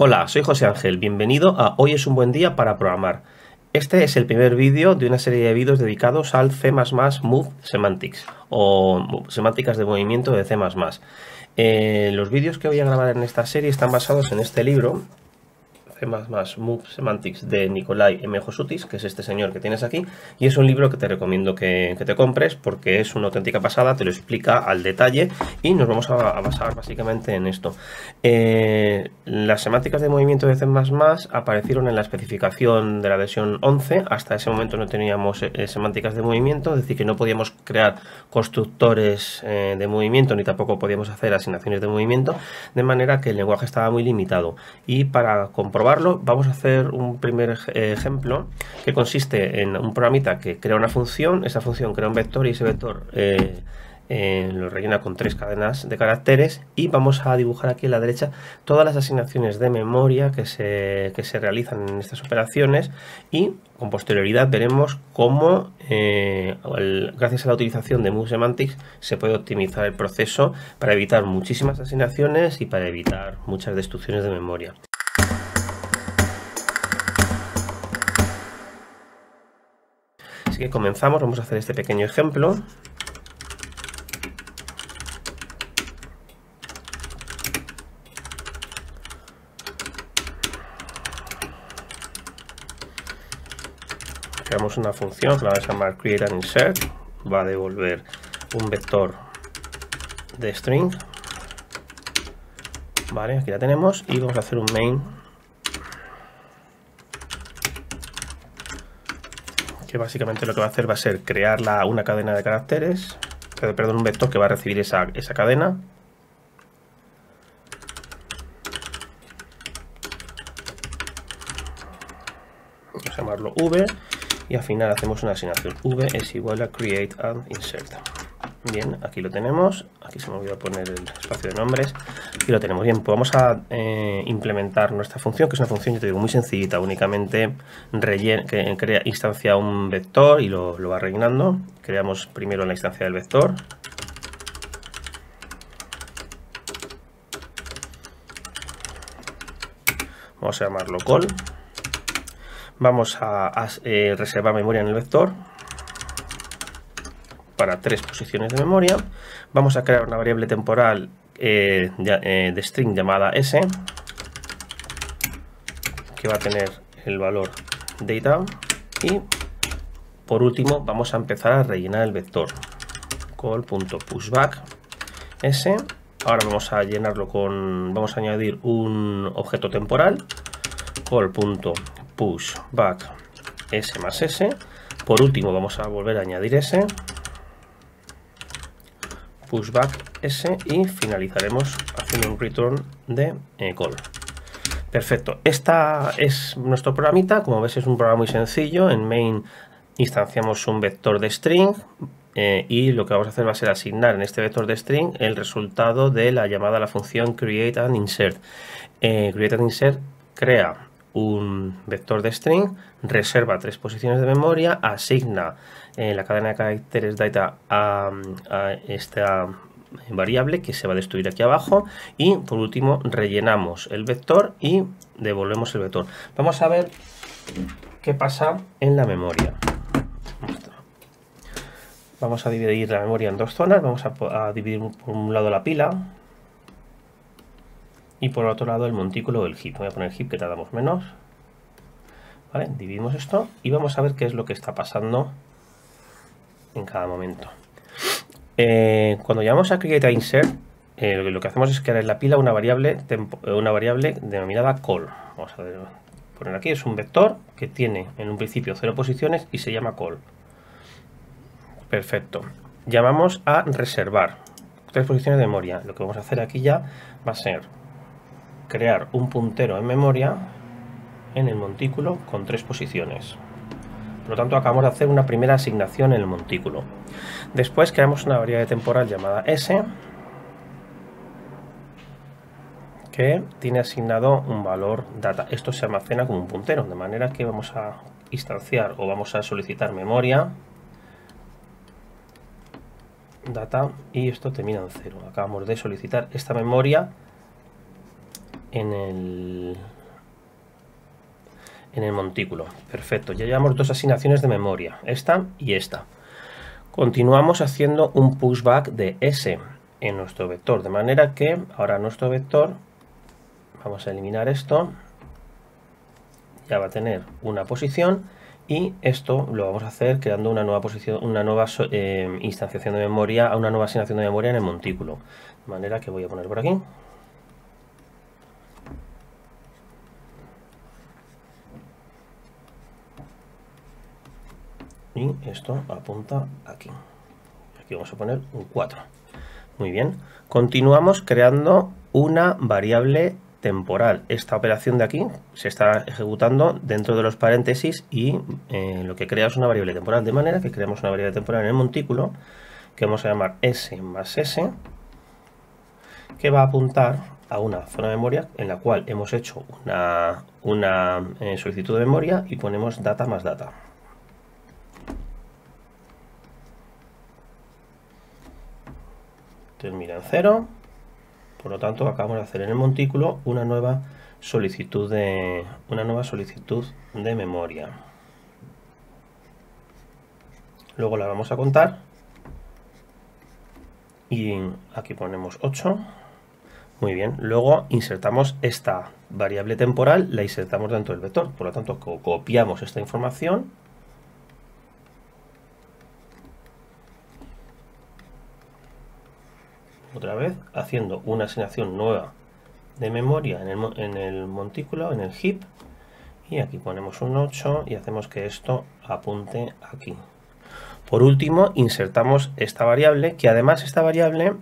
Hola, soy José Ángel, bienvenido a Hoy es un buen día para programar. Este es el primer vídeo de una serie de vídeos dedicados al C++ Move Semantics o semánticas de movimiento de C++. Los vídeos que voy a grabar en esta serie están basados en este libro, C++ Move Semantics, de Nikolai M. Josutis, que es este señor que tienes aquí, y es un libro que te recomiendo que te compres porque es una auténtica pasada, te lo explica al detalle y nos vamos a basar básicamente en esto. Las semánticas de movimiento de C++ aparecieron en la especificación de la versión 11, hasta ese momento no teníamos semánticas de movimiento, es decir, que no podíamos crear constructores de movimiento ni tampoco podíamos hacer asignaciones de movimiento, de manera que el lenguaje estaba muy limitado. Y para comprobarlo vamos a hacer un primer ejemplo que consiste en un programita que crea una función, esa función crea un vector y ese vector lo rellena con 3 cadenas de caracteres, y vamos a dibujar aquí a la derecha todas las asignaciones de memoria que se realizan en estas operaciones, y con posterioridad veremos cómo gracias a la utilización de Move Semantics se puede optimizar el proceso para evitar muchísimas asignaciones y para evitar muchas destrucciones de memoria. Así que comenzamos, vamos a hacer este pequeño ejemplo. Creamos una función que la vamos a llamar create and insert, va a devolver un vector de string. Vale, aquí la tenemos y vamos a hacer un main que básicamente lo que va a hacer va a ser crear una cadena de caracteres, perdón, un vector que va a recibir esa cadena. Vamos a llamarlo v y al final hacemos una asignación. V es igual a create and insert. Bien, aquí lo tenemos. Aquí se me olvidó poner el espacio de nombres. Aquí lo tenemos. Bien, pues vamos a implementar nuestra función, que es una función, yo te digo, muy sencillita. Únicamente instancia un vector y lo va rellenando. Creamos primero la instancia del vector. Vamos a llamarlo call. Vamos a reservar memoria en el vector para 3 posiciones de memoria. Vamos a crear una variable temporal de string llamada s, que va a tener el valor data, y por último vamos a empezar a rellenar el vector call.pushback s. Ahora vamos a llenarlo vamos a añadir un objeto temporal call.pushback s más s. Por último vamos a volver a añadir s, pushback s, y finalizaremos haciendo un return de call. Perfecto, esta es nuestro programita. Como ves, es un programa muy sencillo. En main instanciamos un vector de string y lo que vamos a hacer va a ser asignar en este vector de string el resultado de la llamada a la función create and insert. Create and insert crea un vector de string, reserva 3 posiciones de memoria, asigna la cadena de caracteres data a esta variable que se va a destruir aquí abajo, y por último rellenamos el vector y devolvemos el vector. Vamos a ver qué pasa en la memoria. Vamos a dividir la memoria en 2 zonas. Vamos a dividir por un lado la pila y por otro lado el montículo del heap. Voy a poner heap, que tardamos menos. Vale, dividimos esto y vamos a ver qué es lo que está pasando en cada momento. Cuando llamamos a create a insert, lo que hacemos es crear en la pila una variable denominada call. Vamos a poner aquí, es un vector que tiene en un principio 0 posiciones y se llama call. Perfecto. Llamamos a reservar 3 posiciones de memoria. Lo que vamos a hacer aquí ya va a ser crear un puntero en memoria en el montículo con 3 posiciones. Por lo tanto, acabamos de hacer una primera asignación en el montículo. Después creamos una variable temporal llamada s, que tiene asignado un valor data. Esto se almacena como un puntero, de manera que vamos a instanciar o vamos a solicitar memoria data, y esto termina en 0. Acabamos de solicitar esta memoria en el montículo. Perfecto, ya llevamos dos asignaciones de memoria, esta y esta. Continuamos haciendo un pushback de S en nuestro vector, de manera que ahora nuestro vector, vamos a eliminar esto, ya va a tener una posición, y esto lo vamos a hacer creando una nueva posición, una nueva instanciación de memoria, una nueva asignación de memoria en el montículo. De manera que voy a poner por aquí. Y esto apunta aquí. Aquí vamos a poner un 4. Muy bien. Continuamos creando una variable temporal. Esta operación de aquí se está ejecutando dentro de los paréntesis y lo que crea es una variable temporal. De manera que creamos una variable temporal en el montículo que vamos a llamar S más S, que va a apuntar a una zona de memoria en la cual hemos hecho una solicitud de memoria y ponemos data más data. Termina en 0, por lo tanto acabamos de hacer en el montículo una nueva solicitud de memoria. Luego la vamos a contar y aquí ponemos 8. Muy bien, luego insertamos esta variable temporal, la insertamos dentro del vector, por lo tanto copiamos esta información otra vez, haciendo una asignación nueva de memoria en el montículo, en el heap, y aquí ponemos un 8 y hacemos que esto apunte aquí. Por último, insertamos esta variable, que además esta variable,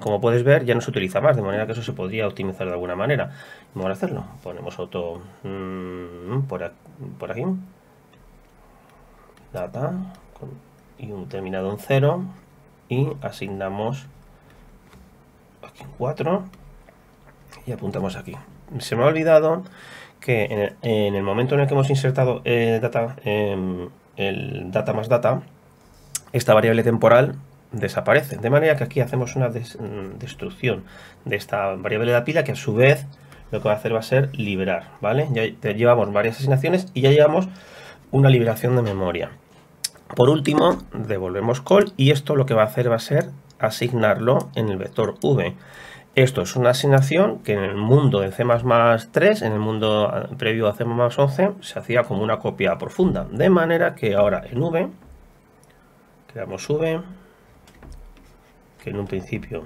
como puedes ver, ya no se utiliza más, de manera que eso se podría optimizar de alguna manera. Vamos a hacerlo. Ponemos otro por aquí, data, y un terminado en 0, y asignamos aquí 4 y apuntamos aquí. Se me ha olvidado que en el momento en el que hemos insertado el data más data, esta variable temporal desaparece, de manera que aquí hacemos una destrucción de esta variable de la pila, que a su vez lo que va a hacer va a ser liberar, ¿vale? Ya llevamos varias asignaciones y ya llevamos una liberación de memoria. Por último, devolvemos call y esto lo que va a hacer va a ser asignarlo en el vector v. Esto es una asignación que en el mundo de C++3, en el mundo previo a C++11, se hacía como una copia profunda. De manera que ahora en v, creamos v, que en un principio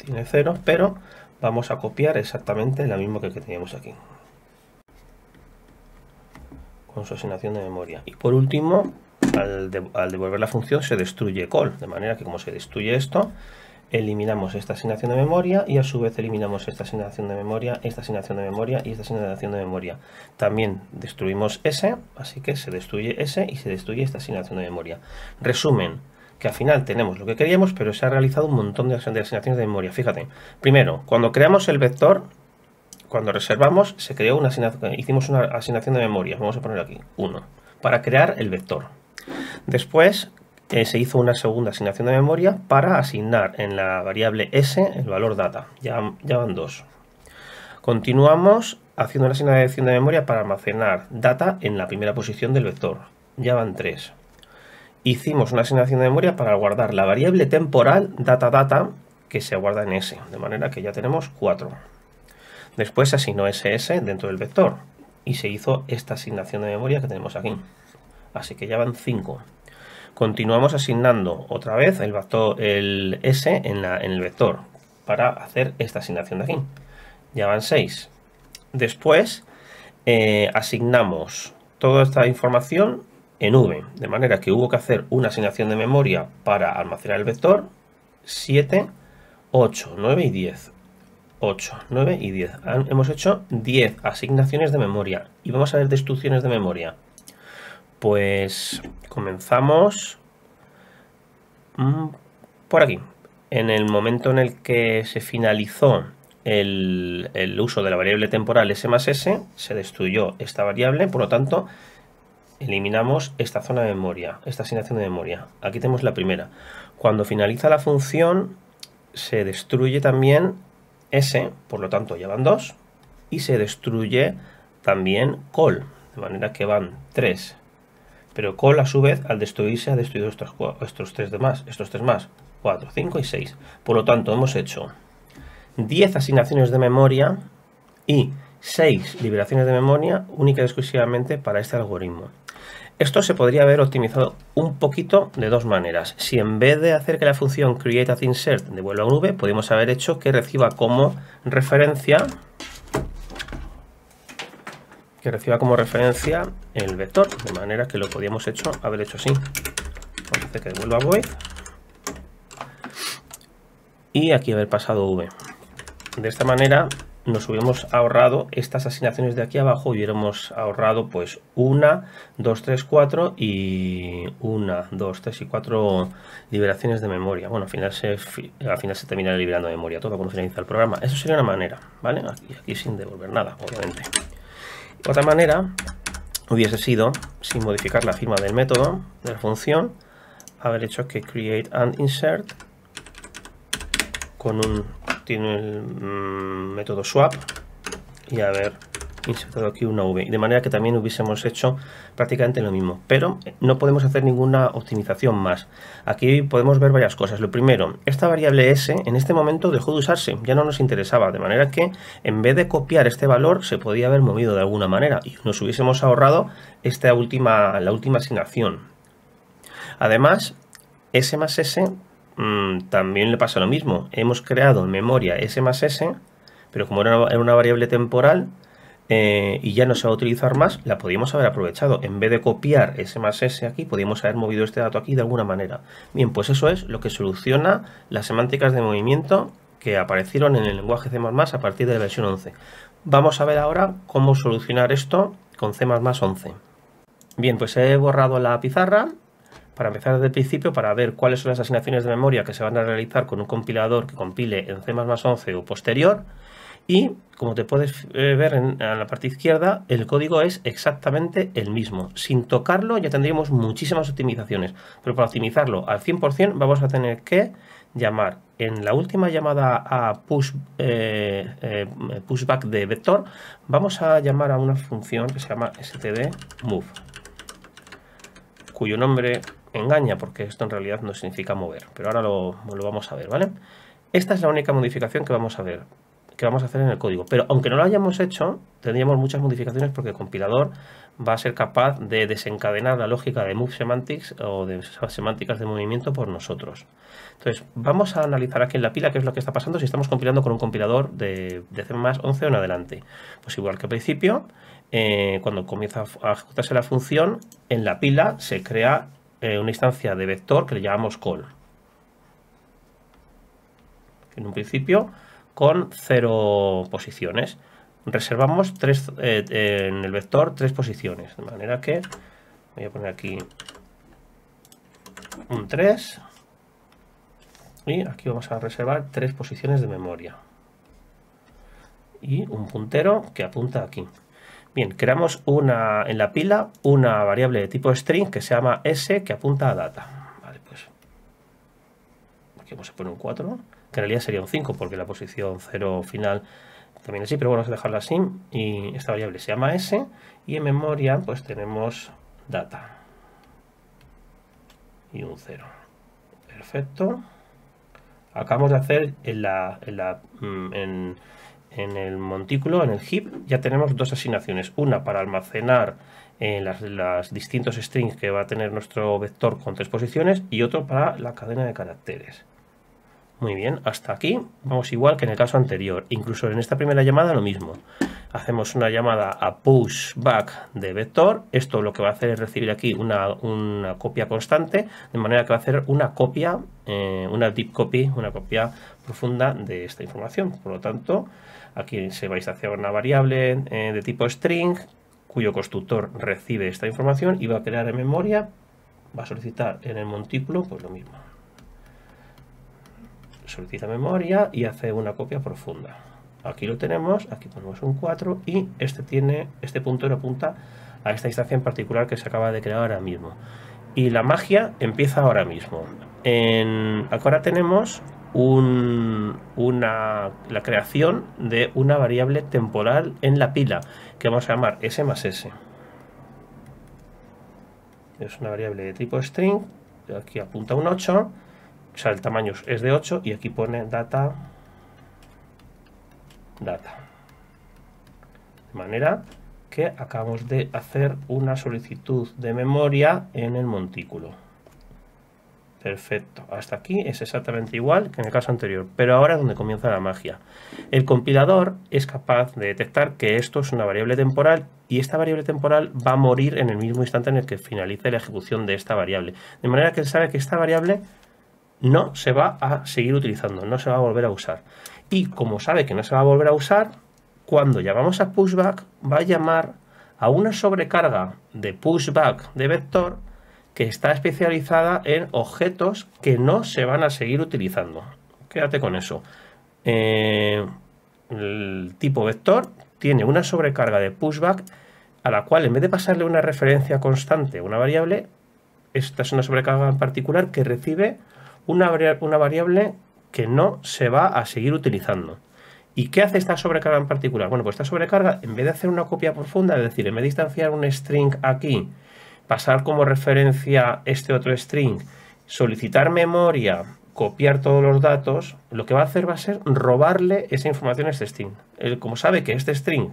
tiene 0, pero vamos a copiar exactamente la misma que teníamos aquí, con su asignación de memoria. Y por último, al devolver la función se destruye call, de manera que como se destruye esto, eliminamos esta asignación de memoria y a su vez eliminamos esta asignación de memoria, esta asignación de memoria y esta asignación de memoria. También destruimos S, así que se destruye S y se destruye esta asignación de memoria. Resumen, que al final tenemos lo que queríamos, pero se ha realizado un montón de asignaciones de memoria. Fíjate, primero, cuando creamos el vector, cuando reservamos, se creó una hicimos una asignación de memoria, vamos a poner aquí 1, para crear el vector. Después se hizo una segunda asignación de memoria para asignar en la variable S el valor data. Ya van 2. Continuamos haciendo una asignación de memoria para almacenar data en la primera posición del vector. Ya van 3. Hicimos una asignación de memoria para guardar la variable temporal data que se guarda en S. De manera que ya tenemos 4. Después se asignó SS dentro del vector y se hizo esta asignación de memoria que tenemos aquí. Así que ya van 5. Continuamos asignando otra vez el S en el vector para hacer esta asignación de aquí. Ya van 6. Después asignamos toda esta información en V, de manera que hubo que hacer una asignación de memoria para almacenar el vector. 7, 8, 9 y 10. 8, 9 y 10. Hemos hecho 10 asignaciones de memoria. Y vamos a ver destrucciones de memoria. Pues comenzamos por aquí. En el momento en el que se finalizó el uso de la variable temporal S más S, se destruyó esta variable, por lo tanto, eliminamos esta zona de memoria, esta asignación de memoria. Aquí tenemos la primera. Cuando finaliza la función, se destruye también S, por lo tanto ya van 2, y se destruye también call, de manera que van 3. Pero call a su vez al destruirse ha destruido estos 3 demás, estos 3 más, 4, 5 y 6. Por lo tanto hemos hecho 10 asignaciones de memoria y 6 liberaciones de memoria única y exclusivamente para este algoritmo. Esto se podría haber optimizado un poquito de dos maneras. Si en vez de hacer que la función createInsert devuelva un v, podríamos haber hecho que reciba como referencia el vector, de manera que lo podríamos haber hecho así. Vamos a hacer que devuelva void y aquí haber pasado v. De esta manera nos hubiéramos ahorrado estas asignaciones de aquí abajo y hubiéramos ahorrado pues 1, 2, 3, 4 y 1, 2, 3 y 4 liberaciones de memoria. Bueno, al final se termina liberando memoria todo cuando finaliza el programa. Eso sería una manera, ¿vale? Aquí sin devolver nada, obviamente. Otra manera hubiese sido, sin modificar la firma del método, de la función, haber hecho que createInsert tiene el método swap y haber insertado aquí una v, de manera que también hubiésemos hecho prácticamente lo mismo, pero no podemos hacer ninguna optimización más. Aquí podemos ver varias cosas. Lo primero, esta variable s en este momento dejó de usarse, ya no nos interesaba, de manera que en vez de copiar este valor se podía haber movido de alguna manera y nos hubiésemos ahorrado la última asignación. Además, s más s también le pasa lo mismo. Hemos creado en memoria s más s, pero como era una variable temporal y ya no se va a utilizar más, la podíamos haber aprovechado. En vez de copiar s más s aquí, podíamos haber movido este dato aquí de alguna manera. Bien, pues eso es lo que soluciona las semánticas de movimiento que aparecieron en el lenguaje C++ a partir de la versión 11. Vamos a ver ahora cómo solucionar esto con C++ 11. Bien, pues he borrado la pizarra para empezar desde el principio, para ver cuáles son las asignaciones de memoria que se van a realizar con un compilador que compile en C++ 11 o posterior. Y como te puedes ver en la parte izquierda, el código es exactamente el mismo. Sin tocarlo ya tendríamos muchísimas optimizaciones, pero para optimizarlo al 100% vamos a tener que llamar en la última llamada a pushback de vector, vamos a llamar a una función que se llama stdMove, cuyo nombre engaña porque esto en realidad no significa mover, pero ahora lo vamos a ver, ¿vale? Esta es la única modificación que vamos a ver, que vamos a hacer en el código, pero aunque no lo hayamos hecho, tendríamos muchas modificaciones porque el compilador va a ser capaz de desencadenar la lógica de move semantics o de semánticas de movimiento por nosotros. Entonces, vamos a analizar aquí en la pila qué es lo que está pasando si estamos compilando con un compilador de C++ 11 en adelante. Pues igual que al principio, cuando comienza a ejecutarse la función, en la pila se crea una instancia de vector que le llamamos call. En un principio con 0 posiciones. Reservamos en el vector 3 posiciones, de manera que voy a poner aquí un 3 y aquí vamos a reservar 3 posiciones de memoria y un puntero que apunta aquí. Bien, creamos en la pila una variable de tipo string que se llama s que apunta a data. Vale, pues aquí vamos a poner un 4, que en realidad sería un 5 porque la posición 0 final también es así, pero bueno, vamos a dejarla así. Y esta variable se llama s y en memoria pues tenemos data y un 0. Perfecto. Acabamos de hacer en el montículo, en el heap, ya tenemos dos asignaciones. Una para almacenar las distintos strings que va a tener nuestro vector con 3 posiciones y otro para la cadena de caracteres. Muy bien, hasta aquí vamos igual que en el caso anterior. Incluso en esta primera llamada lo mismo. Hacemos una llamada a pushback de vector. Esto lo que va a hacer es recibir aquí una copia constante, de manera que va a hacer una copia, una deep copy, una copia profunda de esta información. Por lo tanto, aquí se va a instanciar una variable de tipo string, cuyo constructor recibe esta información y va a crear en memoria, va a solicitar en el montículo pues lo mismo. Solicita memoria y hace una copia profunda. Aquí lo tenemos, aquí ponemos un 4 y este puntero apunta a esta instancia en particular que se acaba de crear ahora mismo. Y la magia empieza ahora mismo. Ahora tenemos la creación de una variable temporal en la pila, que vamos a llamar s más s. Es una variable de tipo string, aquí apunta un 8, o sea, el tamaño es de 8, y aquí pone data. De manera que acabamos de hacer una solicitud de memoria en el montículo. Perfecto, hasta aquí es exactamente igual que en el caso anterior, pero ahora es donde comienza la magia. El compilador es capaz de detectar que esto es una variable temporal, y esta variable temporal va a morir en el mismo instante en el que finalice la ejecución de esta variable. De manera que él sabe que esta variable no se va a seguir utilizando, no se va a volver a usar. Y como sabe que no se va a volver a usar, cuando llamamos a pushback, va a llamar a una sobrecarga de pushback de vector que está especializada en objetos que no se van a seguir utilizando. Quédate con eso. El tipo vector tiene una sobrecarga de pushback a la cual, en vez de pasarle una referencia constante a una variable, esta es una sobrecarga en particular que recibe una variable que no se va a seguir utilizando. ¿Y qué hace esta sobrecarga en particular? Bueno, pues esta sobrecarga, en vez de hacer una copia profunda, es decir, en vez de instanciar un string aquí, pasar como referencia este otro string, solicitar memoria, copiar todos los datos, lo que va a hacer va a ser robarle esa información a este string. Él, como sabe que este string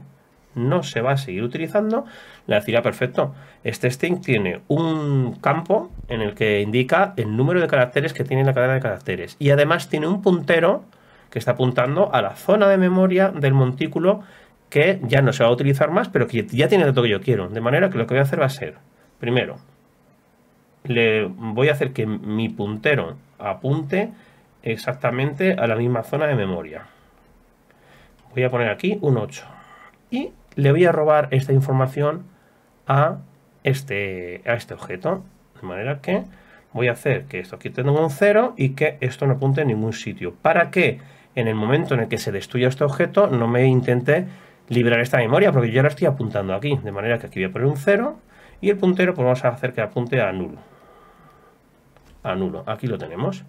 no se va a seguir utilizando, le decirá: perfecto, este string tiene un campo en el que indica el número de caracteres que tiene la cadena de caracteres, y además tiene un puntero que está apuntando a la zona de memoria del montículo que ya no se va a utilizar más, pero que ya tiene el dato que yo quiero. De manera que lo que voy a hacer va a ser, primero, le voy a hacer que mi puntero apunte exactamente a la misma zona de memoria. Voy a poner aquí un 8 y le voy a robar esta información a este objeto. De manera que voy a hacer que esto aquí tenga un 0 y que esto no apunte en ningún sitio, para que en el momento en el que se destruya este objeto no me intente liberar esta memoria, porque yo la estoy apuntando aquí. De manera que aquí voy a poner un 0 y el puntero pues vamos a hacer que apunte a nulo. A nulo, aquí lo tenemos.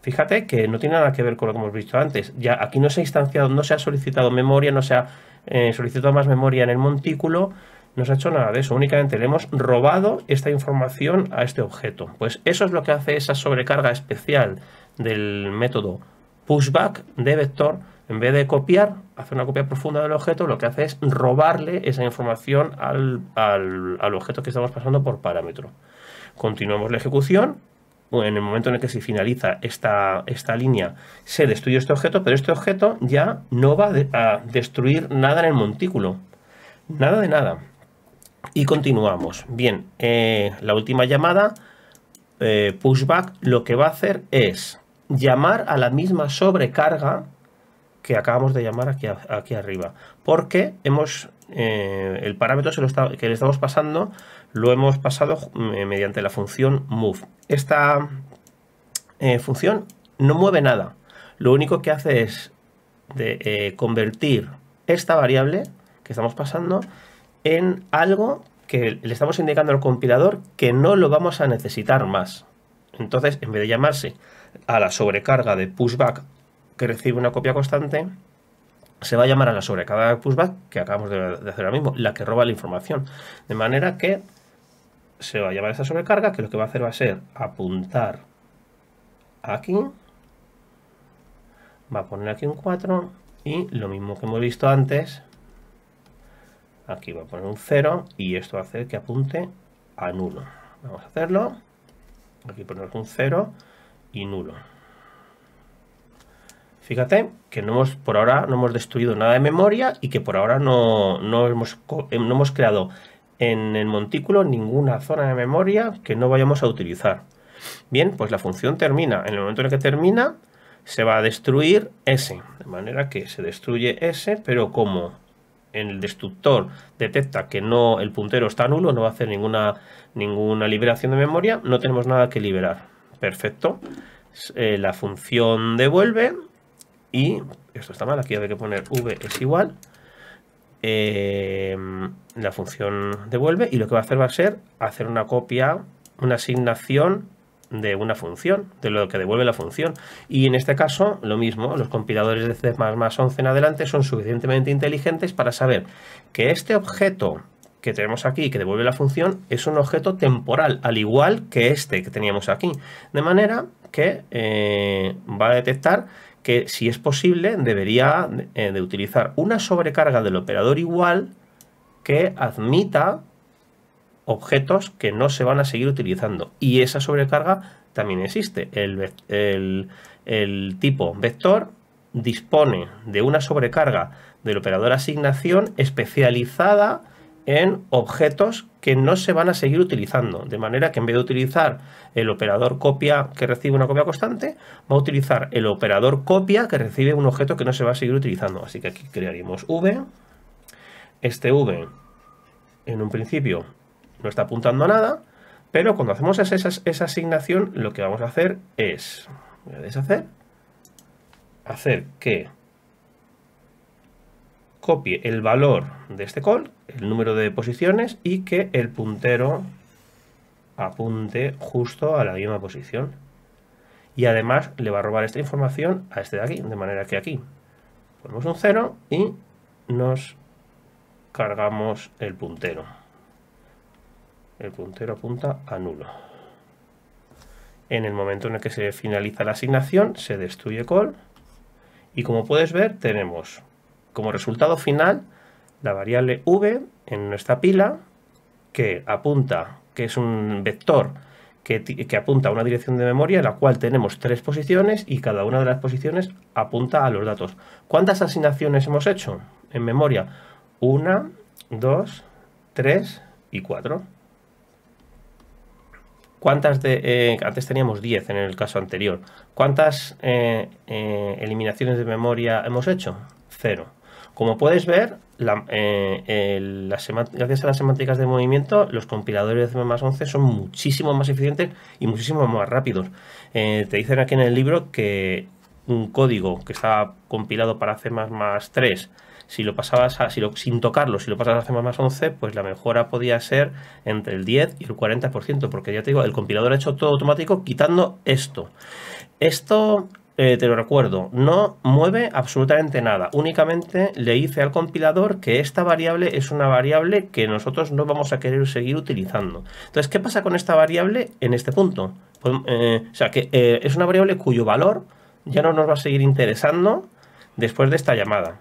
Fíjate que no tiene nada que ver con lo que hemos visto antes. Ya aquí no se ha instanciado, no se ha solicitado memoria, no se ha solicitado más memoria en el montículo, no se ha hecho nada de eso. Únicamente le hemos robado esta información a este objeto. Pues eso es lo que hace esa sobrecarga especial del método pushback de vector. En vez de copiar, hacer una copia profunda del objeto, lo que hace es robarle esa información al objeto que estamos pasando por parámetro. Continuamos la ejecución. En el momento en el que se finaliza esta línea, se destruye este objeto, pero este objeto ya no va a destruir nada en el montículo. Nada de nada. Y continuamos. Bien, la última llamada, pushback, lo que va a hacer es llamar a la misma sobrecarga que acabamos de llamar aquí arriba, porque el parámetro que le estamos pasando lo hemos pasado mediante la función move. Esta función no mueve nada, lo único que hace es convertir esta variable que estamos pasando en algo que le estamos indicando al compilador que no lo vamos a necesitar más. Entonces, en vez de llamarse a la sobrecarga de pushback que recibe una copia constante, se va a llamar a la sobrecarga de pushback que acabamos de hacer ahora mismo, la que roba la información. De manera que se va a llamar a esta sobrecarga, que lo que va a hacer va a ser apuntar aquí, va a poner aquí un 4 y lo mismo que hemos visto antes, aquí va a poner un 0 y esto va a hacer que apunte a nulo. Vamos a hacerlo, aquí ponemos un 0 y nulo. Fíjate que por ahora no hemos destruido nada de memoria y que por ahora no hemos creado en el montículo ninguna zona de memoria que no vayamos a utilizar. Bien, pues la función termina. En el momento en el que termina, se va a destruir S. De manera que se destruye S, pero como el destructor detecta que el puntero está nulo, no va a hacer ninguna liberación de memoria, no tenemos nada que liberar. Perfecto. La función devuelve. Y esto está mal, aquí hay que poner v es igual. La función devuelve y lo que va a hacer va a ser hacer una copia, una asignación de una función, de lo que devuelve la función. Y en este caso, lo mismo, los compiladores de C++11 en adelante son suficientemente inteligentes para saber que este objeto que tenemos aquí, que devuelve la función, es un objeto temporal, al igual que este que teníamos aquí. De manera que va a detectar que, si es posible, debería de utilizar una sobrecarga del operador igual que admita objetos que no se van a seguir utilizando. Y esa sobrecarga también existe. El tipo vector dispone de una sobrecarga del operador asignación especializada en objetos que no se van a seguir utilizando, de manera que en vez de utilizar el operador copia que recibe una copia constante, va a utilizar el operador copia que recibe un objeto que no se va a seguir utilizando. Así que aquí crearíamos v. Este v en un principio no está apuntando a nada, pero cuando hacemos esa asignación, lo que vamos a hacer es, voy a deshacer, hacer que copie el valor de este call, el número de posiciones, y que el puntero apunte justo a la misma posición. Y además le va a robar esta información a este de aquí, de manera que aquí ponemos un 0 y nos cargamos el puntero. El puntero apunta a nulo. En el momento en el que se finaliza la asignación, se destruye call. Y como puedes ver, tenemos como resultado final la variable v en nuestra pila, que apunta, que es un vector que apunta a una dirección de memoria en la cual tenemos 3 posiciones y cada una de las posiciones apunta a los datos. ¿Cuántas asignaciones hemos hecho en memoria? 1, 2, 3 y 4. ¿Cuántas antes teníamos 10 en el caso anterior? ¿Cuántas eliminaciones de memoria hemos hecho? 0. Como puedes ver, gracias a las semánticas de movimiento, los compiladores de C++11 son muchísimo más eficientes y muchísimo más rápidos. Te dicen aquí en el libro que un código que estaba compilado para C++3, si lo pasabas sin tocarlo, si lo pasabas a C++11, pues la mejora podía ser entre el 10 y el 40%, porque ya te digo, el compilador ha hecho todo automático quitando esto. Esto, te lo recuerdo, no mueve absolutamente nada. Únicamente le dice al compilador que esta variable es una variable que nosotros no vamos a querer seguir utilizando. Entonces, ¿qué pasa con esta variable en este punto? Pues, o sea, que es una variable cuyo valor ya no nos va a seguir interesando después de esta llamada.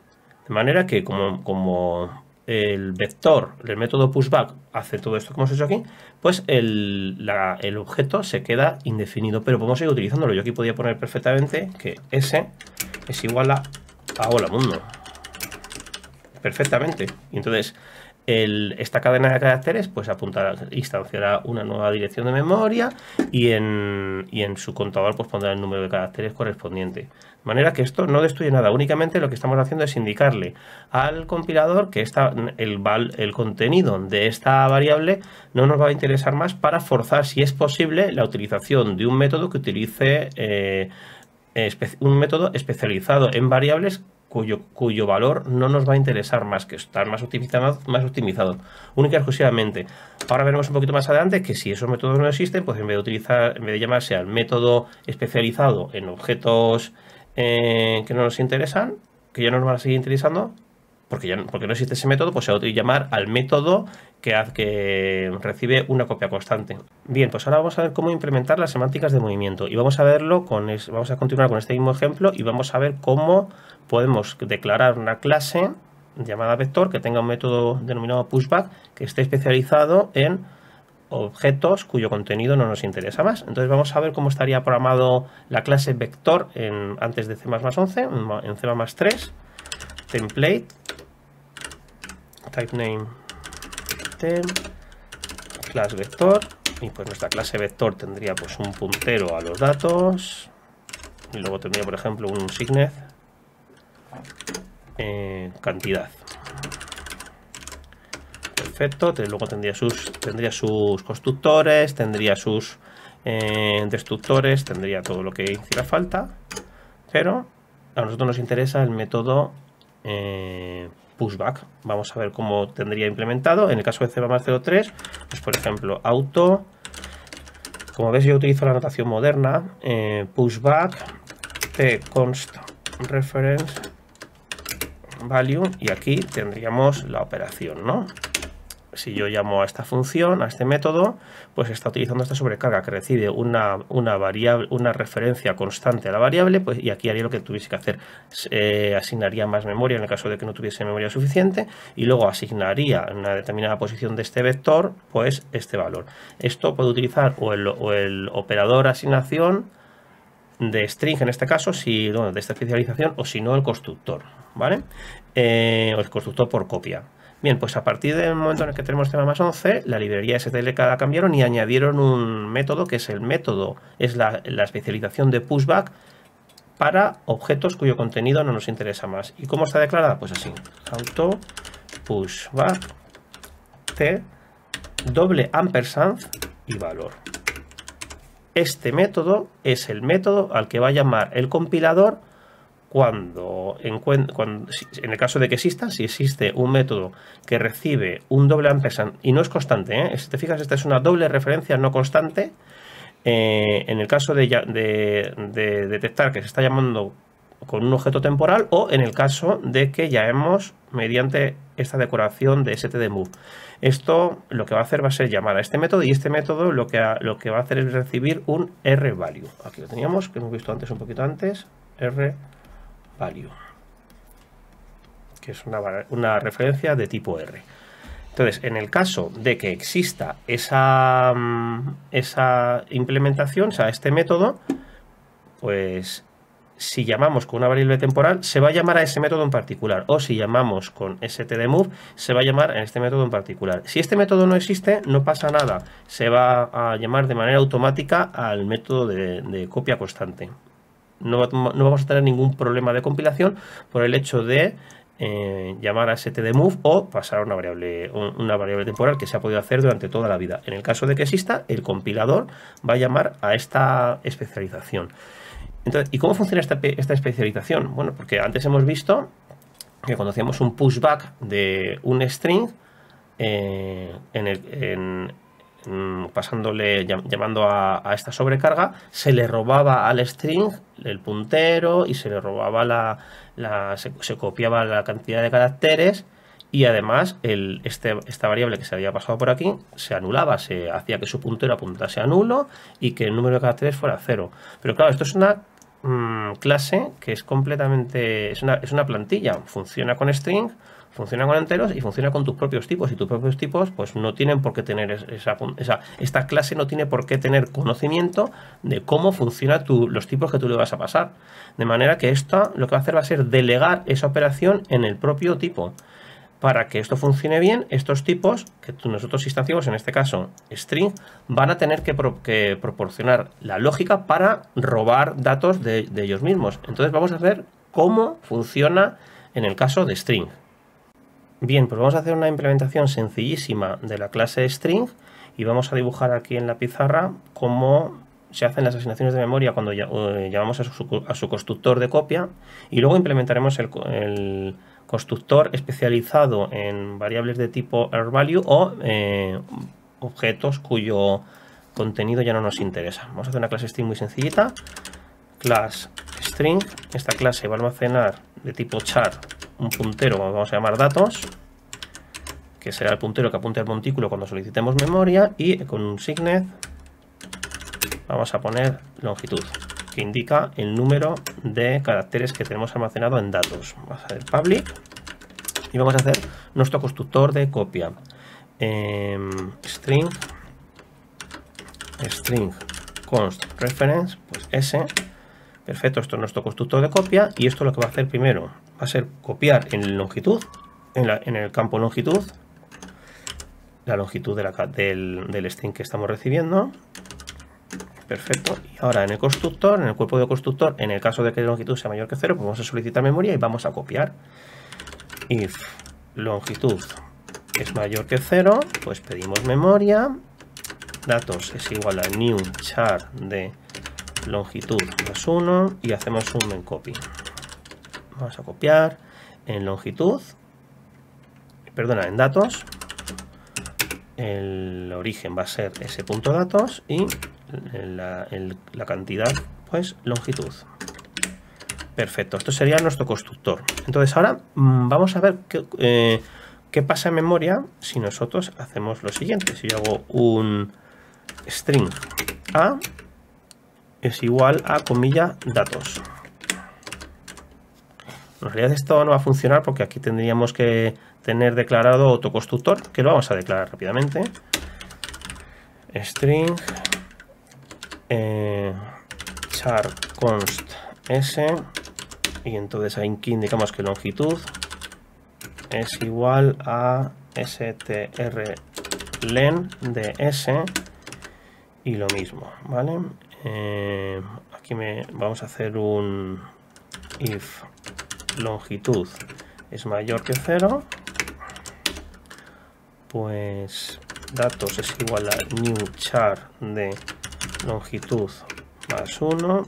De manera que como el vector, el método pushback, hace todo esto que hemos hecho aquí, pues el objeto se queda indefinido, pero podemos seguir utilizándolo. Yo aquí podía poner perfectamente que S es igual a hola mundo. Perfectamente. Y entonces esta cadena de caracteres pues instanciará una nueva dirección de memoria y en su contador pues pondrá el número de caracteres correspondiente. De manera que esto no destruye nada, únicamente lo que estamos haciendo es indicarle al compilador que el contenido de esta variable no nos va a interesar más para forzar, si es posible, la utilización de un método que utilice un método especializado en variables cuyo valor no nos va a interesar más, que estar más optimizado, única y exclusivamente. Ahora veremos un poquito más adelante que si esos métodos no existen, pues en vez de llamarse al método especializado en objetos que no nos interesan, que ya no nos van a seguir interesando, porque no existe ese método, pues se va a llamar al método que recibe una copia constante. Bien, pues ahora vamos a ver cómo implementar las semánticas de movimiento y vamos a verlo vamos a continuar con este mismo ejemplo y vamos a ver cómo podemos declarar una clase llamada vector que tenga un método denominado pushback que esté especializado en objetos cuyo contenido no nos interesa más. Entonces vamos a ver cómo estaría programado la clase vector antes de C++11, en C++3, template, type name temp, class vector, y pues nuestra clase vector tendría pues un puntero a los datos y luego tendría por ejemplo un signet cantidad. Perfecto, luego tendría sus constructores, tendría sus destructores, tendría todo lo que hiciera falta, pero a nosotros nos interesa el método pushback. Vamos a ver cómo tendría implementado. En el caso de C++03, pues por ejemplo, auto Como ves, yo utilizo la notación moderna, pushback, t const reference value, y aquí tendríamos la operación, ¿no? Si yo llamo a esta función, a este método, pues está utilizando esta sobrecarga que recibe una variable, una referencia constante a la variable, pues, y aquí haría lo que tuviese que hacer. Asignaría más memoria en el caso de que no tuviese memoria suficiente, y luego asignaría en una determinada posición de este vector, pues este valor. Esto puede utilizar o el operador asignación de string, en este caso, si bueno, de esta especialización, o si no, el constructor, ¿vale? O el constructor por copia. Bien, pues a partir del momento en el que tenemos C++11, la librería STLK la cambiaron y añadieron un método que es el método, es la especialización de pushback para objetos cuyo contenido no nos interesa más. ¿Y cómo está declarada? Pues así, auto pushback t doble ampersand y valor. Este método es el método al que va a llamar el compilador cuando en el caso de que exista, si existe un método que recibe un doble ampersand y no es constante, ¿eh? Si te fijas, esta es una doble referencia no constante. En el caso de detectar que se está llamando con un objeto temporal, o en el caso de que llamemos mediante esta decoración de stdmove. Esto lo que va a hacer va a ser llamar a este método, y este método lo que va a hacer es recibir un rvalue. Aquí lo teníamos, que hemos visto antes, un poquito antes, rvalue, que es una referencia de tipo R. Entonces, en el caso de que exista esa implementación, o sea, este método, pues si llamamos con una variable temporal, se va a llamar a ese método en particular, o si llamamos con stdmove, se va a llamar a este método en particular. Si este método no existe, no pasa nada, se va a llamar de manera automática al método de copia constante. No vamos a tener ningún problema de compilación por el hecho de llamar a stdmove o pasar a una variable temporal, que se ha podido hacer durante toda la vida. En el caso de que exista, el compilador va a llamar a esta especialización. Entonces, ¿y cómo funciona esta especialización? Bueno, porque antes hemos visto que cuando hacíamos un pushback de un string, llamando a esta sobrecarga, se le robaba al string el puntero y se le robaba se copiaba la cantidad de caracteres, y además esta variable que se había pasado por aquí se anulaba, se hacía que su puntero apuntase a nulo y que el número de caracteres fuera 0. Pero claro, esto es una clase que es completamente, es una plantilla, funciona con string, funciona con enteros y funciona con tus propios tipos, y tus propios tipos pues no tienen por qué tener esta clase no tiene por qué tener conocimiento de cómo funcionan los tipos que tú le vas a pasar, de manera que esto lo que va a hacer va a ser delegar esa operación en el propio tipo. Para que esto funcione bien, estos tipos que nosotros instanciamos, en este caso string, van a tener que proporcionar la lógica para robar datos de ellos mismos. Entonces vamos a ver cómo funciona en el caso de string. Bien, pues vamos a hacer una implementación sencillísima de la clase string y vamos a dibujar aquí en la pizarra cómo se hacen las asignaciones de memoria cuando llamamos a su constructor de copia, y luego implementaremos el constructor especializado en variables de tipo rvalue o objetos cuyo contenido ya no nos interesa. Vamos a hacer una clase string muy sencillita, class string. Esta clase va a almacenar de tipo char un puntero, vamos a llamar datos, que será el puntero que apunte al montículo cuando solicitemos memoria, y con un signet vamos a poner longitud, que indica el número de caracteres que tenemos almacenado en datos. Vamos a hacer public y vamos a hacer nuestro constructor de copia. String const reference, pues S. Perfecto, esto es nuestro constructor de copia, y esto lo que va a hacer primero va a ser copiar en longitud, en el campo longitud, la longitud del string que estamos recibiendo. Perfecto, y ahora en el constructor, en el cuerpo de constructor, en el caso de que la longitud sea mayor que 0, pues vamos a solicitar memoria y vamos a copiar. If longitud es mayor que 0, pues pedimos memoria, datos es igual a new char de longitud más 1 y hacemos un memcopy. Vamos a copiar en longitud, en datos, el origen va a ser ese punto datos, y la cantidad, pues longitud. Perfecto, esto sería nuestro constructor. Entonces ahora vamos a ver qué pasa en memoria si nosotros hacemos lo siguiente. Si yo hago un string a es igual a comilla datos. En realidad esto no va a funcionar porque aquí tendríamos que tener declarado otro constructor, que lo vamos a declarar rápidamente. String char const s, y entonces aquí indicamos que longitud es igual a strlen de s, y lo mismo, ¿vale? Aquí vamos a hacer un if longitud es mayor que 0, pues datos es igual a new char de longitud más 1,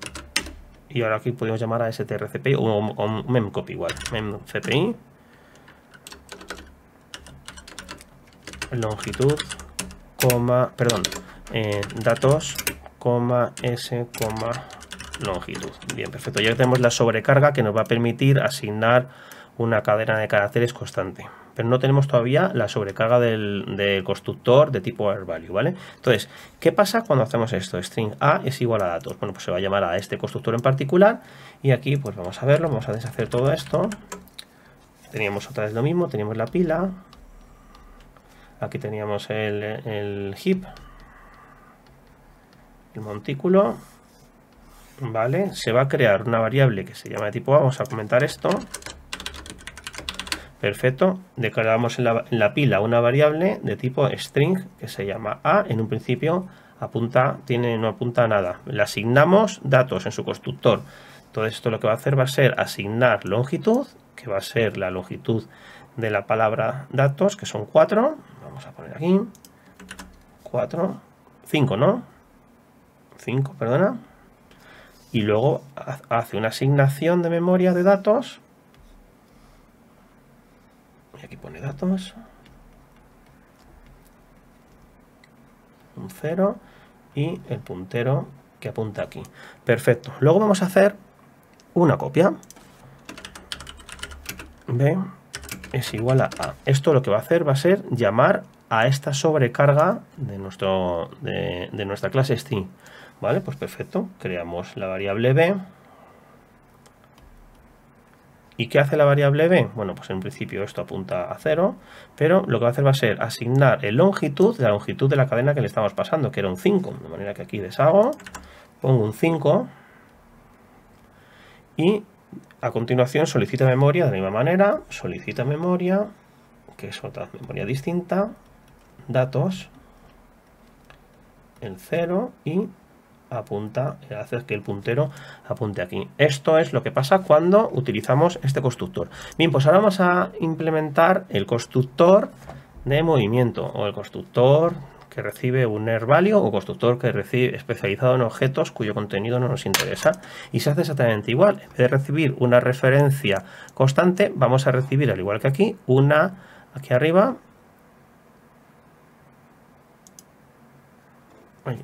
y ahora aquí podemos llamar a strcpi o memcopy igual, memcpi longitud, datos, s, longitud. Bien, perfecto. Ya tenemos la sobrecarga que nos va a permitir asignar una cadena de caracteres constante. Pero no tenemos todavía la sobrecarga del constructor de tipo AirValue, ¿vale? Entonces, ¿qué pasa cuando hacemos esto? String a es igual a datos. Bueno, pues se va a llamar a este constructor en particular, y aquí pues vamos a verlo, vamos a deshacer todo esto. Teníamos otra vez lo mismo, teníamos la pila, aquí teníamos el heap, el montículo, ¿vale? Se va a crear una variable que se llama de tipo A, vamos a comentar esto. Perfecto, declaramos en la pila una variable de tipo string que se llama A. En un principio no apunta a nada. Le asignamos datos en su constructor. Todo esto lo que va a hacer va a ser asignar longitud, que va a ser la longitud de la palabra datos, que son 4. Vamos a poner aquí 5, ¿no? 5, perdona. Y luego hace una asignación de memoria de datos. Y aquí pone datos. Un 0 y el puntero que apunta aquí. Perfecto. Luego vamos a hacer una copia. B es igual a A. Esto lo que va a hacer va a ser llamar a esta sobrecarga de nuestra clase string. Vale, pues perfecto. Creamos la variable B. ¿Y qué hace la variable b? Bueno, pues en principio esto apunta a 0, pero lo que va a hacer va a ser asignar la longitud de la cadena que le estamos pasando, que era un 5. De manera que aquí deshago, pongo un 5 y a continuación solicita memoria de la misma manera, solicita memoria, que es otra memoria distinta, datos, el 0 y hace que el puntero apunte aquí. Esto es lo que pasa cuando utilizamos este constructor. Bien, pues ahora vamos a implementar el constructor de movimiento, o el constructor que recibe un AirValue, o constructor que recibe especializado en objetos cuyo contenido no nos interesa. Y se hace exactamente igual. En vez de recibir una referencia constante, vamos a recibir, al igual que aquí, aquí arriba.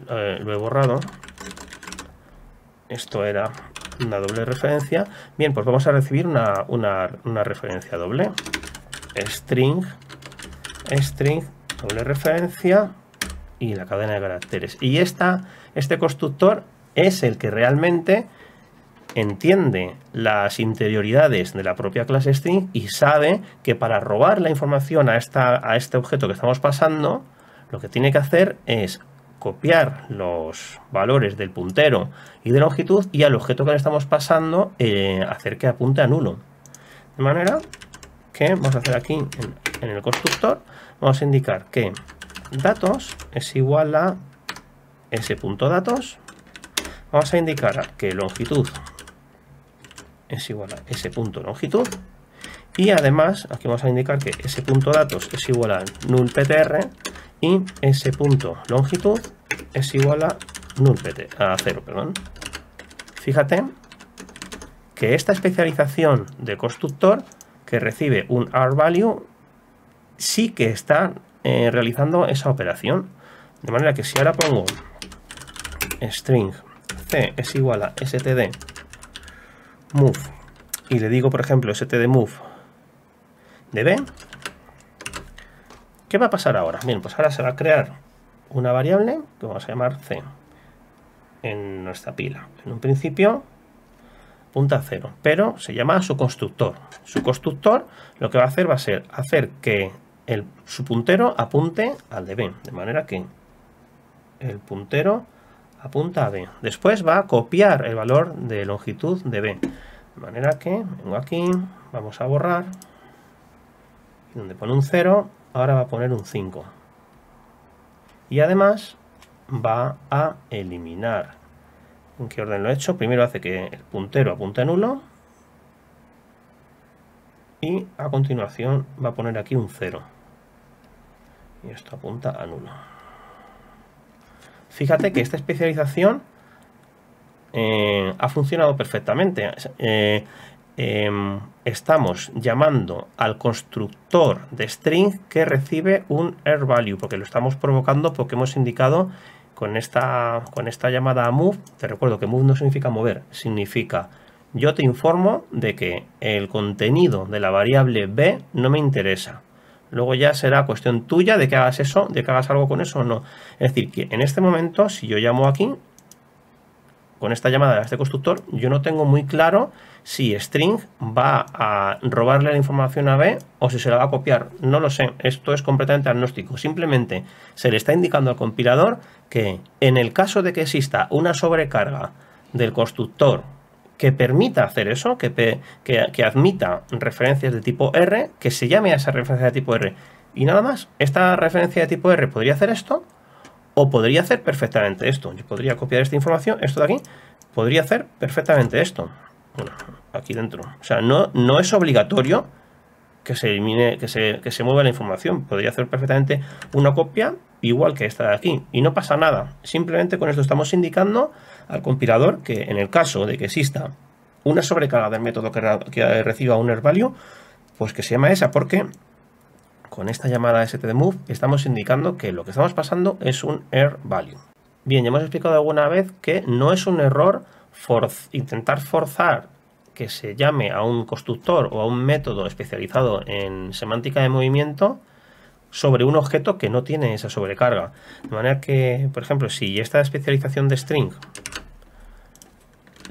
Lo he borrado. Esto era una doble referencia. Bien, pues vamos a recibir una referencia doble. String, doble referencia y la cadena de caracteres. Y este constructor es el que realmente entiende las interioridades de la propia clase string y sabe que para robar la información a este objeto que estamos pasando, lo que tiene que hacer es copiar los valores del puntero y de longitud y al objeto que le estamos pasando hacer que apunte a nulo. De manera que vamos a hacer aquí en el constructor, vamos a indicar que datos es igual a s.datos. Vamos a indicar que longitud es igual a s.longitud. Y además aquí vamos a indicar que s.datos es igual a nullptr y s.longitud es igual a a 0, perdón. Fíjate que esta especialización de constructor que recibe un AirValue sí que está realizando esa operación. De manera que si ahora pongo string c es igual a std move y le digo, por ejemplo, std move de b, ¿qué va a pasar ahora? Bien, pues ahora se va a crear una variable que vamos a llamar c en nuestra pila. En un principio apunta a 0, pero se llama su constructor. Su constructor lo que va a ser hacer que su puntero apunte al de b, de manera que el puntero apunta a b. Después va a copiar el valor de longitud de b, de manera que vengo aquí, vamos a borrar, y donde pone un 0, ahora va a poner un 5. Y además va a eliminar. ¿En qué orden lo he hecho? Primero hace que el puntero apunte a nulo y a continuación va a poner aquí un 0. Y esto apunta a nulo. Fíjate que esta especialización ha funcionado perfectamente. Estamos llamando al constructor de string que recibe un AirValue, porque lo estamos provocando porque hemos indicado con esta llamada a move. Te recuerdo que move no significa mover, significa yo te informo de que el contenido de la variable b no me interesa. Luego ya será cuestión tuya de que hagas eso, de que hagas algo con eso o no. Es decir, que en este momento, si yo llamo aquí, con esta llamada a este constructor, yo no tengo muy claro si string va a robarle la información a b o si se la va a copiar. No lo sé, esto es completamente agnóstico. Simplemente se le está indicando al compilador que en el caso de que exista una sobrecarga del constructor que permita hacer eso, que admita referencias de tipo R, que se llame a esa referencia de tipo R. Y nada más, esta referencia de tipo R podría hacer esto, o podría hacer perfectamente esto. Yo podría copiar esta información, esto de aquí, podría hacer perfectamente esto. Bueno, aquí dentro. O sea, no es obligatorio que se elimine, que se mueva la información. Podría hacer perfectamente una copia igual que esta de aquí. Y no pasa nada. Simplemente con esto estamos indicando al compilador que en el caso de que exista una sobrecarga del método que reciba un AirValue, pues que se llama esa, porque con esta llamada stdmove estamos indicando que lo que estamos pasando es un AirValue. Bien, ya hemos explicado alguna vez que no es un error intentar forzar que se llame a un constructor o a un método especializado en semántica de movimiento sobre un objeto que no tiene esa sobrecarga. De manera que, por ejemplo, si esta especialización de string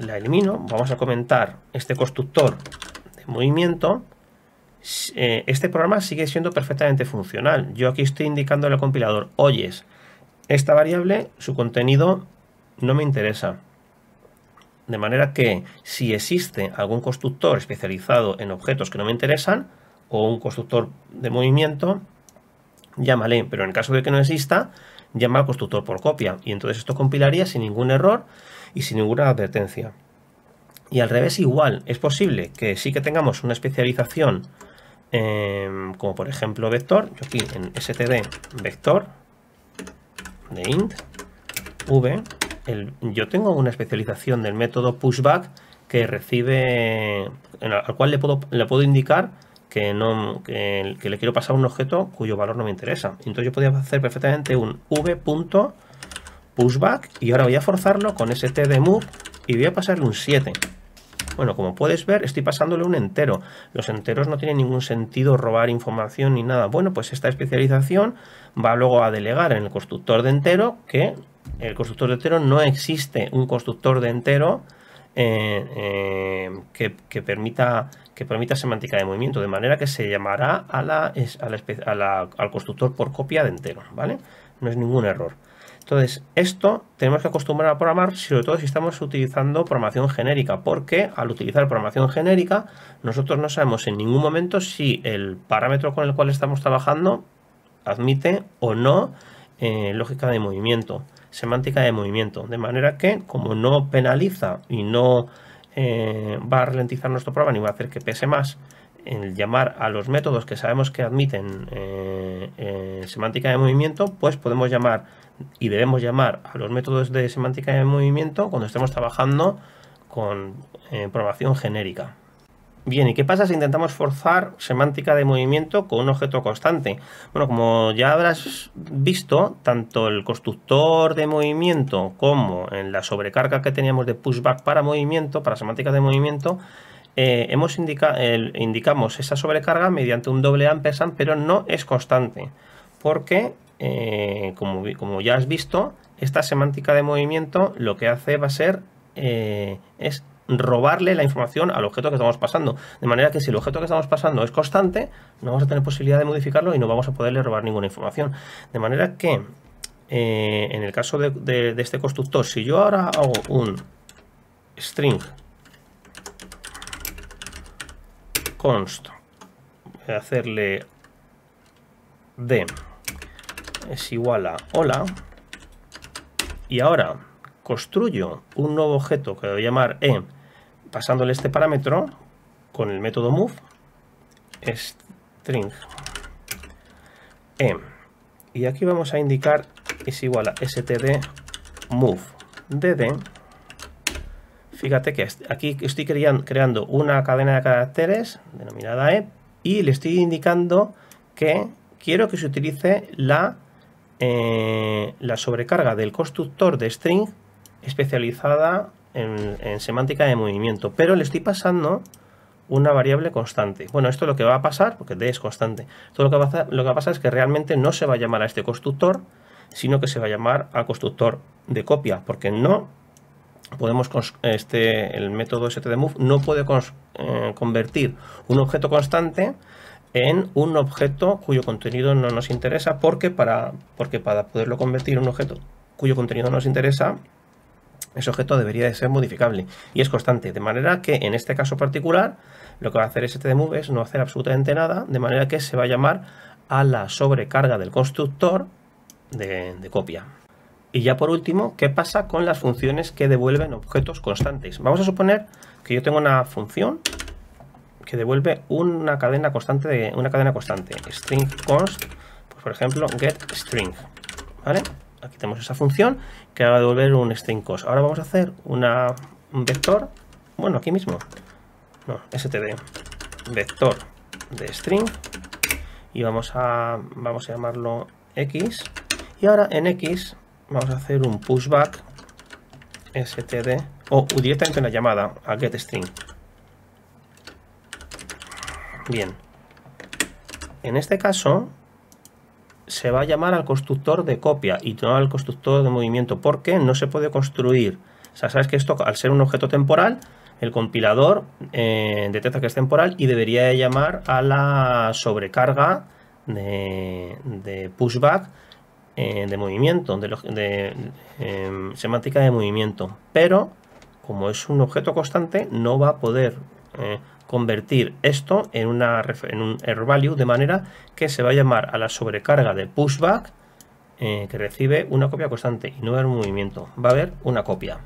la elimino, vamos a comentar este constructor de movimiento. Este programa sigue siendo perfectamente funcional. Yo aquí estoy indicando al compilador, oyes, esta variable, su contenido no me interesa. De manera que si existe algún constructor especializado en objetos que no me interesan, o un constructor de movimiento, llámale, pero en el caso de que no exista, llama al constructor por copia. Y entonces esto compilaría sin ningún error y sin ninguna advertencia. Y al revés igual, es posible que sí que tengamos una especialización como por ejemplo vector. Yo aquí en std vector de int v, yo tengo una especialización del método pushback que recibe, al cual le puedo indicar que le quiero pasar un objeto cuyo valor no me interesa. Entonces yo podría hacer perfectamente un v.pushback y ahora voy a forzarlo con stdmove y voy a pasarle un 7. Bueno, como puedes ver, estoy pasándole un entero. Los enteros no tienen ningún sentido robar información ni nada. Bueno, pues esta especialización va luego a delegar en el constructor de entero, que el constructor de entero no existe un constructor de entero que permita semántica de movimiento, de manera que se llamará al constructor por copia de entero, ¿vale? No es ningún error. Entonces, esto tenemos que acostumbrar a programar, sobre todo si estamos utilizando programación genérica, porque al utilizar programación genérica, nosotros no sabemos en ningún momento si el parámetro con el cual estamos trabajando admite o no lógica de movimiento, semántica de movimiento, de manera que, como no penaliza y no va a ralentizar nuestro programa ni va a hacer que pese más el llamar a los métodos que sabemos que admiten semántica de movimiento, pues podemos llamar y debemos llamar a los métodos de semántica de movimiento cuando estemos trabajando con programación genérica. Bien, ¿y qué pasa si intentamos forzar semántica de movimiento con un objeto constante? Bueno, como ya habrás visto, tanto el constructor de movimiento como en la sobrecarga que teníamos de pushback para movimiento, para semántica de movimiento, indicamos esa sobrecarga mediante un doble ampersand, pero no es constante, porque, como ya has visto, esta semántica de movimiento lo que hace va a ser es robarle la información al objeto que estamos pasando, de manera que si el objeto que estamos pasando es constante, no vamos a tener posibilidad de modificarlo y no vamos a poderle robar ninguna información. De manera que en el caso de este constructor, si yo ahora hago un string const, voy a hacerle d es igual a hola, y ahora construyo un nuevo objeto que voy a llamar pasándole este parámetro con el método move, string y aquí vamos a indicar es igual a std move dd. Fíjate que aquí estoy creando una cadena de caracteres denominada y le estoy indicando que quiero que se utilice la sobrecarga del constructor de string especializada en semántica de movimiento, pero le estoy pasando una variable constante. Bueno, esto es lo que va a pasar, porque d es constante. Todo lo que va a pasar es que realmente no se va a llamar a este constructor, sino que se va a llamar al constructor de copia, porque no podemos el método stdmove no puede convertir un objeto constante en un objeto cuyo contenido no nos interesa, porque para poderlo convertir en un objeto cuyo contenido nos interesa, ese objeto debería de ser modificable y es constante, de manera que en este caso particular lo que va a hacer stdmove es no hacer absolutamente nada, de manera que se va a llamar a la sobrecarga del constructor de copia. Y ya por último, ¿qué pasa con las funciones que devuelven objetos constantes? Vamos a suponer que yo tengo una función que devuelve una cadena constante, string const, pues por ejemplo getString, ¿vale? Aquí tenemos esa función que va a devolver un string const. Ahora vamos a hacer un vector, bueno, aquí mismo, no, std vector de string y vamos a llamarlo x, y ahora en x vamos a hacer un pushback std o directamente una llamada a getString. Bien, en este caso se va a llamar al constructor de copia y no al constructor de movimiento, porque no se puede construir. O sea, sabes que esto, al ser un objeto temporal, el compilador detecta que es temporal y debería de llamar a la sobrecarga de pushback de movimiento, semántica de movimiento. Pero como es un objeto constante, no va a poder convertir esto en un error value, de manera que se va a llamar a la sobrecarga de pushback que recibe una copia constante y no va a haber un movimiento, va a haber una copia.